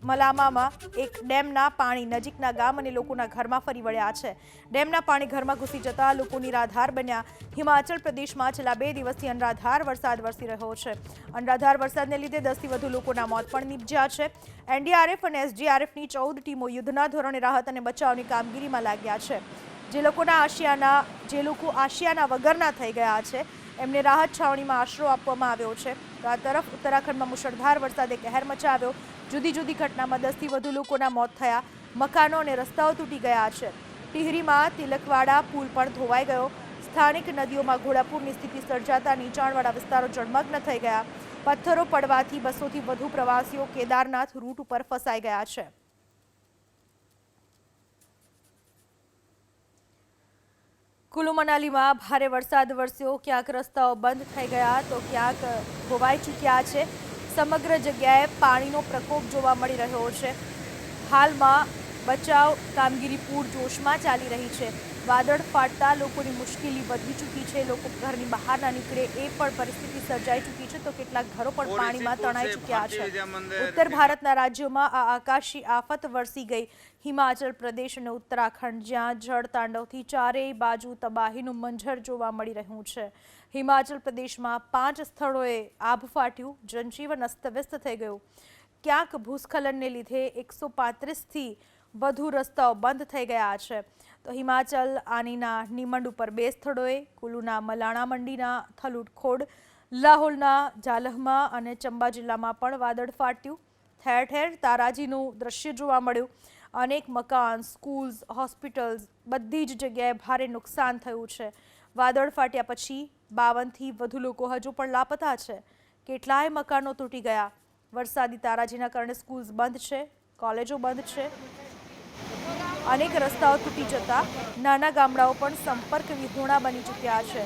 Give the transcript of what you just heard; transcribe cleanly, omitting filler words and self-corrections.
મલામામાં એક ડેમના પાણી નજીકના ગામ અને લોકોના ઘરમાં ફરી વળ્યા છે। ડેમના પાણી ઘરમાં ઘૂસી જતા લોકો નિરાધાર બન્યા। હિમાચલ પ્રદેશમાં છેલ્લા 2 દિવસથી અનરાધાર વરસાદ વરસી રહ્યો છે। અનરાધાર વરસાદને લીધે 10થી વધુ લોકોના મોત પણ નીપજ્યા છે। એનડીઆરએફ અને એસડીઆરએફની 14 ટીમો યુદ્ધના ધોરણે રાહત અને બચાવની કામગીરીમાં લાગ્યા છે। જે લોકો આશિયાના વગરના થઈ ગયા છે એમને રાહત છાવણીમાં આશરો આપવામાં આવ્યો છે। તો આ તરફ ઉત્તરાખંડમાં મુશળધાર વરસાદે કહેર મચાવ્યો। જુદી જુદી ઘટનામાં 10થી વધુ લોકોના મોત થયા। મકાનો અને રસ્તાઓ તૂટી ગયા છે। ટિહરીમાં તિલકવાડા પુલ પણ ધોવાઈ ગયો। સ્થાનિક નદીઓમાં ઘોડાપૂરની સ્થિતિ સર્જાતા નીચાણવાળા વિસ્તારો જળમગ્ન થઈ ગયા। પથ્થરો પડવાથી 200થી વધુ પ્રવાસીઓ કેદારનાથ રૂટ ઉપર ફસાઈ ગયા છે। કુલુ મનાલીમાં ભારે વરસાદ વરસ્યો। ક્યાંક રસ્તાઓ બંધ થઈ ગયા તો ક્યાંક ધોવાઈ ચૂક્યા છે। સમગ્ર જગ્યાએ પાણીનો પ્રકોપ જોવા મળી રહ્યો છે। હાલમાં બચાવ કામગીરી પૂરજોશમાં ચાલી રહી છે। વાદળ ફાટતા લોકોની મુશ્કેલી વધી ચૂકી છે। લોકો ઘરની બહાર ના નીકળે એ પણ પરિસ્થિતિ સર્જાઈ ચૂકી છે તો કેટલાક ઘરો પણ પાણીમાં તણાઈ ચૂક્યા છે। ઉત્તર ભારતના રાજ્યોમાં આ આકાશી આફત વરસી ગઈ। હિમાચલ પ્રદેશ અને ઉત્તરાખંડ જ્યાં જળ તાંડવથી ચારેય બાજુ તબાહીનું મંઝર જોવા મળી રહ્યું છે। હિમાચલ પ્રદેશમાં 5 સ્થળોએ આભ ફાટ્યું। જનજીવન અસ્તવ્યસ્ત થઈ ગયું। ક્યાંક ભૂસ્ખલનને લીધે 135થી વધુ રસ્તાઓ બંધ થઈ ગયા છે। તો હિમાચલ આનીના નિમંડ ઉપર 2 સ્થળોએ, કુલુના મલાણા મંડીના થલુટખોડ, લાહોલના જાલહમાં અને ચંબા જિલ્લામાં પણ વાદળ ફાટ્યું। ઠેર ઠેર તારાજીનું દ્રશ્ય જોવા મળ્યું। અનેક મકાન, સ્કૂલ્સ, હોસ્પિટલ્સ બધી જ જગ્યાએ ભારે નુકસાન થયું છે। વાદળ ફાટ્યા પછી 52થી વધુ લોકો હજુ પણ લાપતા છે। કેટલાય મકાનો તૂટી ગયા। વરસાદી તારાજીના કારણે સ્કૂલ્સ બંધ છે, કોલેજો બંધ છે। અનેક રસ્તાઓ તૂટી જતા નાના ગામડાઓ પણ સંપર્ક વિહોણા બની ચૂક્યા છે।